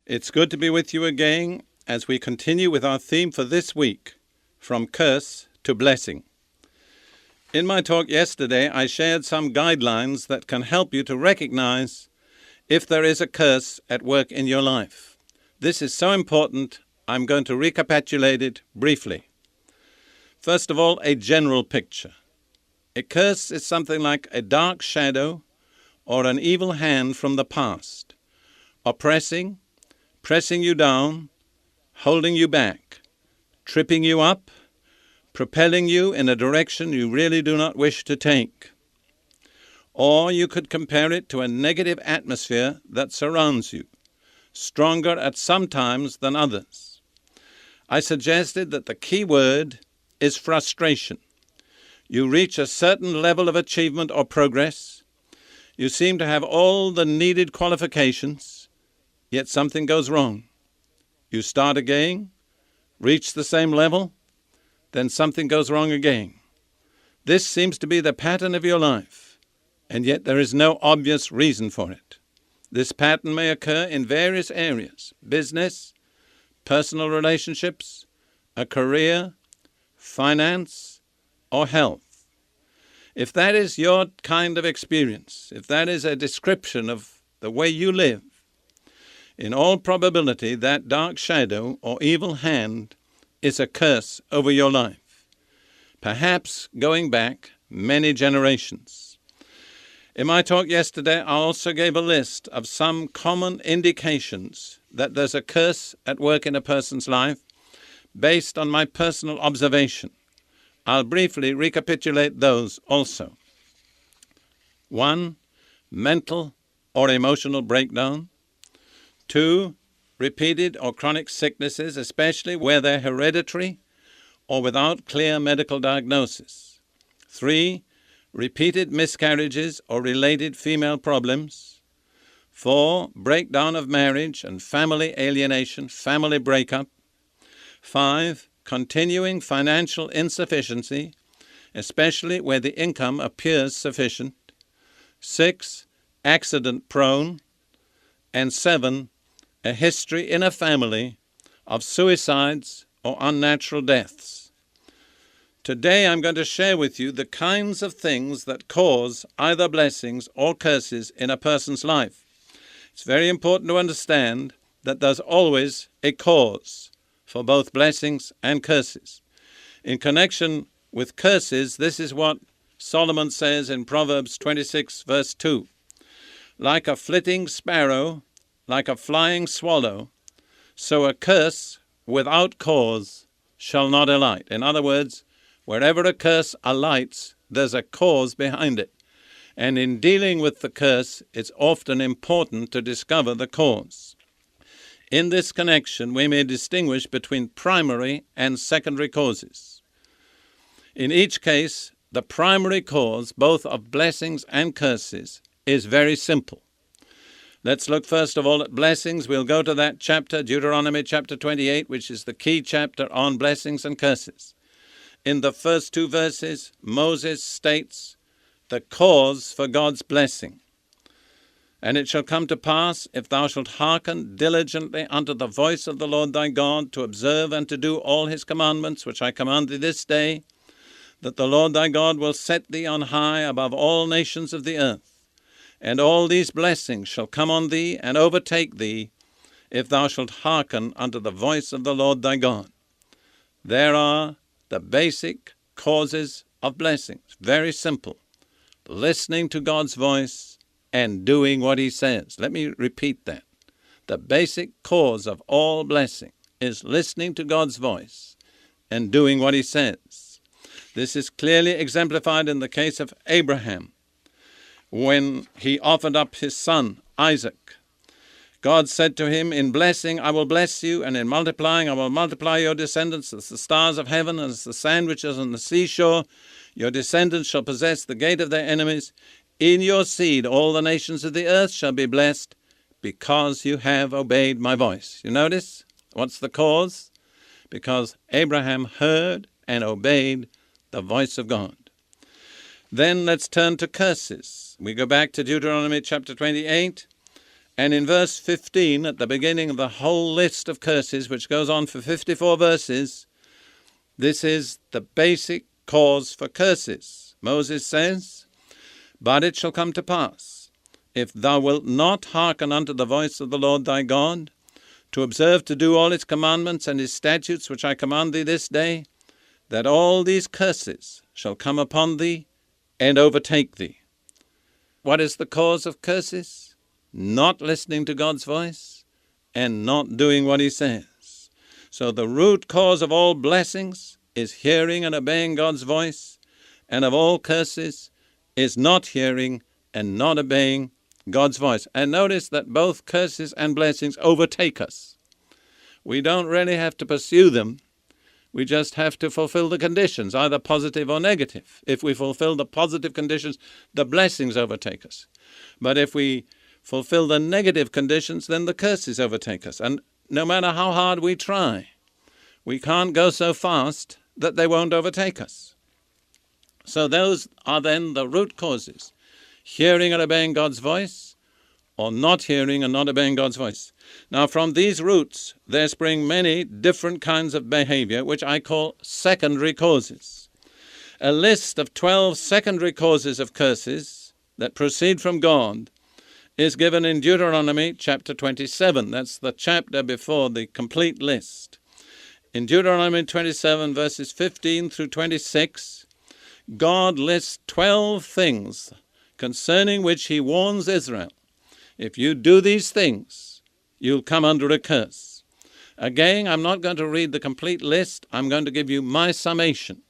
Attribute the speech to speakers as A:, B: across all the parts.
A: It's good to be with you again as we continue with our theme for this week, From Curse to Blessing. In my talk yesterday, I shared some guidelines that can help you to recognize if there is a curse at work in your life. This is so important, I'm going to recapitulate it briefly. First of all, a general picture. A curse is something like a dark shadow or an evil hand from the past, oppressing, pressing you down, holding you back, tripping you up, propelling you in a direction you really do not wish to take. Or you could compare it to a negative atmosphere that surrounds you, stronger at some times than others. I suggested that the key word is frustration. You reach a certain level of achievement or progress. You seem to have all the needed qualifications, yet something goes wrong. You start again, reach the same level, then something goes wrong again. This seems to be the pattern of your life, and yet there is no obvious reason for it. This pattern may occur in various areas: business, personal relationships, a career, finance, or health. If that is your kind of experience, if that is a description of the way you live, in all probability that dark shadow or evil hand is a curse over your life, perhaps going back many generations. In my talk yesterday, I also gave a list of some common indications that there's a curse at work in a person's life based on my personal observation. I'll briefly recapitulate those also. 1. Mental or emotional breakdown. 2. Repeated or chronic sicknesses, especially where they're hereditary or without clear medical diagnosis. 3. Repeated miscarriages or related female problems. 4. Breakdown of marriage and family alienation, family breakup. 5. Continuing financial insufficiency, especially where the income appears sufficient. 6. Accident prone. And 7. A history in a family of suicides or unnatural deaths. Today I'm going to share with you the kinds of things that cause either blessings or curses in a person's life. It's very important to understand that there's always a cause for both blessings and curses. In connection with curses, this is what Solomon says in Proverbs 26, verse 2. Like a flitting sparrow, like a flying swallow, so a curse without cause shall not alight. In other words, wherever a curse alights, there's a cause behind it. And in dealing with the curse, it's often important to discover the cause. In this connection, we may distinguish between primary and secondary causes. In each case, the primary cause, both of blessings and curses, is very simple. Let's look first of all at blessings. We'll go to that chapter, Deuteronomy chapter 28, which is the key chapter on blessings and curses. In the first 2 verses, Moses states the cause for God's blessing. And it shall come to pass, if thou shalt hearken diligently unto the voice of the Lord thy God, to observe and to do all his commandments, which I command thee this day, that the Lord thy God will set thee on high above all nations of the earth. And all these blessings shall come on thee and overtake thee, if thou shalt hearken unto the voice of the Lord thy God. There are the basic causes of blessings. Very simple. Listening to God's voice and doing what he says. Let me repeat that. The basic cause of all blessing is listening to God's voice and doing what he says. This is clearly exemplified in the case of Abraham, when he offered up his son, Isaac. God said to him, in blessing I will bless you, and in multiplying I will multiply your descendants as the stars of heaven, and as the sand which is on the seashore. Your descendants shall possess the gate of their enemies. In your seed all the nations of the earth shall be blessed, because you have obeyed my voice. You notice? What's the cause? Because Abraham heard and obeyed the voice of God. Then let's turn to curses. We go back to Deuteronomy chapter 28, And in verse 15, at the beginning of the whole list of curses, which goes on for 54 verses, this is the basic cause for curses. Moses says, "But it shall come to pass, if thou wilt not hearken unto the voice of the Lord thy God, to observe to do all his commandments and his statutes which I command thee this day, that all these curses shall come upon thee and overtake thee." What is the cause of curses? Not listening to God's voice and not doing what he says. So the root cause of all blessings is hearing and obeying God's voice, and of all curses is not hearing and not obeying God's voice. And notice that both curses and blessings overtake us. We don't really have to pursue them. We just have to fulfill the conditions, either positive or negative. If we fulfill the positive conditions, the blessings overtake us. But if we fulfill the negative conditions, then the curses overtake us. And no matter how hard we try, we can't go so fast that they won't overtake us. So those are then the root causes: hearing and obeying God's voice, or not hearing and not obeying God's voice. Now, from these roots, there spring many different kinds of behavior, which I call secondary causes. A list of 12 secondary causes of curses that proceed from God is given in Deuteronomy chapter 27. That's the chapter before the complete list. In Deuteronomy 27, verses 15 through 26, God lists 12 things concerning which he warns Israel. If you do these things, you'll come under a curse. Again, I'm not going to read the complete list. I'm going to give you my summation.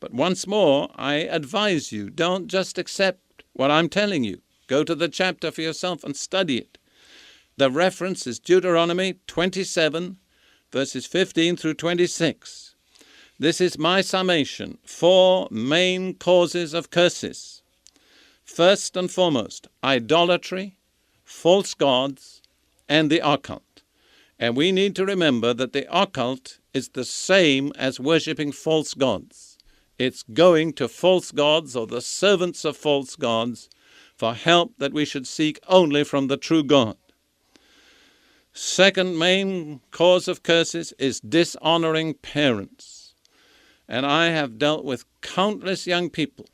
A: But once more, I advise you, don't just accept what I'm telling you. Go to the chapter for yourself and study it. The reference is Deuteronomy 27, verses 15 through 26. This is my summation. 4 main causes of curses. First and foremost, idolatry, false gods, and the occult. And we need to remember that the occult is the same as worshipping false gods. It's going to false gods or the servants of false gods for help that we should seek only from the true God. Second main cause of curses is dishonoring parents. And I have dealt with countless young people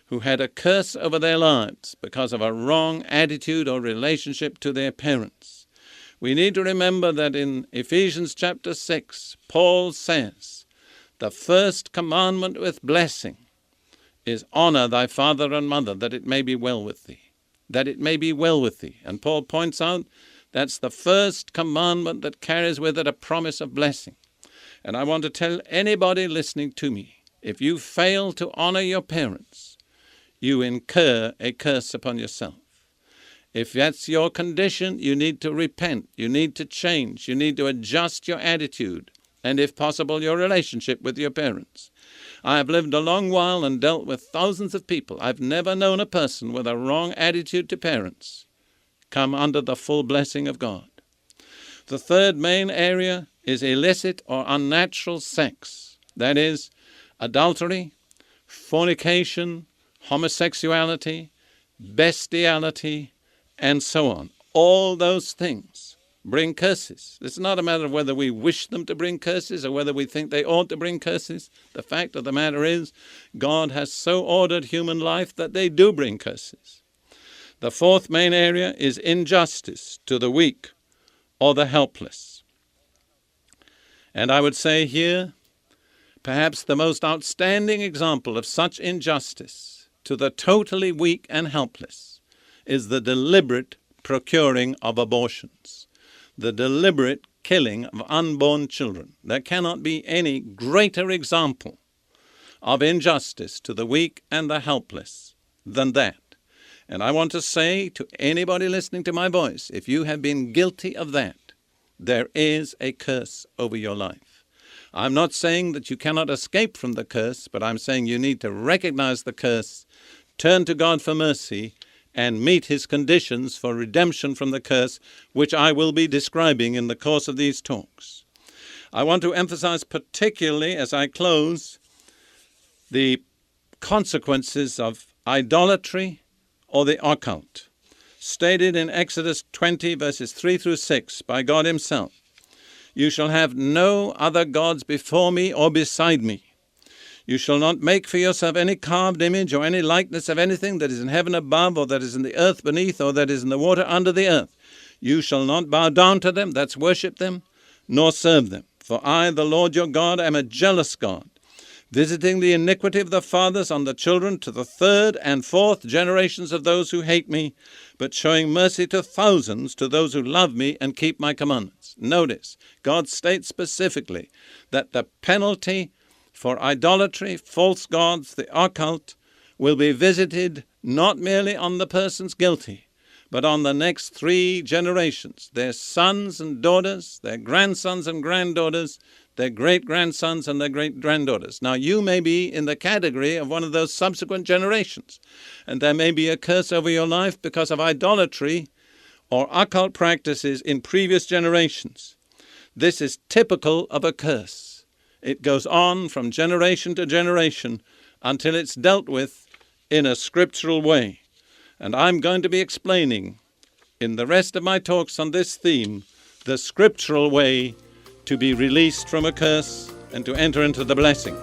A: who had a curse over their lives because of a wrong attitude or relationship to their parents. We need to remember that in Ephesians chapter 6, Paul says, the first commandment with blessing is honor thy father and mother, that it may be well with thee. That it may be well with thee. And Paul points out that's the first commandment that carries with it a promise of blessing. And I want to tell anybody listening to me, if you fail to honor your parents, you incur a curse upon yourself. If that's your condition, you need to repent. You need to change. You need to adjust your attitude and, if possible, your relationship with your parents. I have lived a long while and dealt with thousands of people. I've never known a person with a wrong attitude to parents come under the full blessing of God. The third main area is illicit or unnatural sex. That is, adultery, fornication, homosexuality, bestiality, and so on. All those things bring curses. It's not a matter of whether we wish them to bring curses or whether we think they ought to bring curses. The fact of the matter is, God has so ordered human life that they do bring curses. The fourth main area is injustice to the weak or the helpless. And I would say here, perhaps the most outstanding example of such injustice to the totally weak and helpless is the deliberate procuring of abortions, the deliberate killing of unborn children. There cannot be any greater example of injustice to the weak and the helpless than that. And I want to say to anybody listening to my voice, if you have been guilty of that, there is a curse over your life. I'm not saying that you cannot escape from the curse, but I'm saying you need to recognize the curse, turn to God for mercy, and meet his conditions for redemption from the curse, which I will be describing in the course of these talks. I want to emphasize particularly, as I close, the consequences of idolatry or the occult. stated in Exodus 20, verses 3 through 6, by God himself. You shall have no other gods before me or beside me. You shall not make for yourself any carved image or any likeness of anything that is in heaven above, or that is in the earth beneath, or that is in the water under the earth. You shall not bow down to them, that's worship them, nor serve them. For I, the Lord your God, am a jealous God, visiting the iniquity of the fathers on the children to the third and fourth generations of those who hate me, but showing mercy to thousands to those who love me and keep my commandments. Notice, God states specifically that the penalty for idolatry, false gods, the occult, will be visited not merely on the persons guilty, but on the next 3 generations, their sons and daughters, their grandsons and granddaughters, their great-grandsons and their great-granddaughters. Now, you may be in the category of one of those subsequent generations, and there may be a curse over your life because of idolatry or occult practices in previous generations. This is typical of a curse. It goes on from generation to generation until it's dealt with in a scriptural way. And I'm going to be explaining in the rest of my talks on this theme the scriptural way to be released from a curse and to enter into the blessing.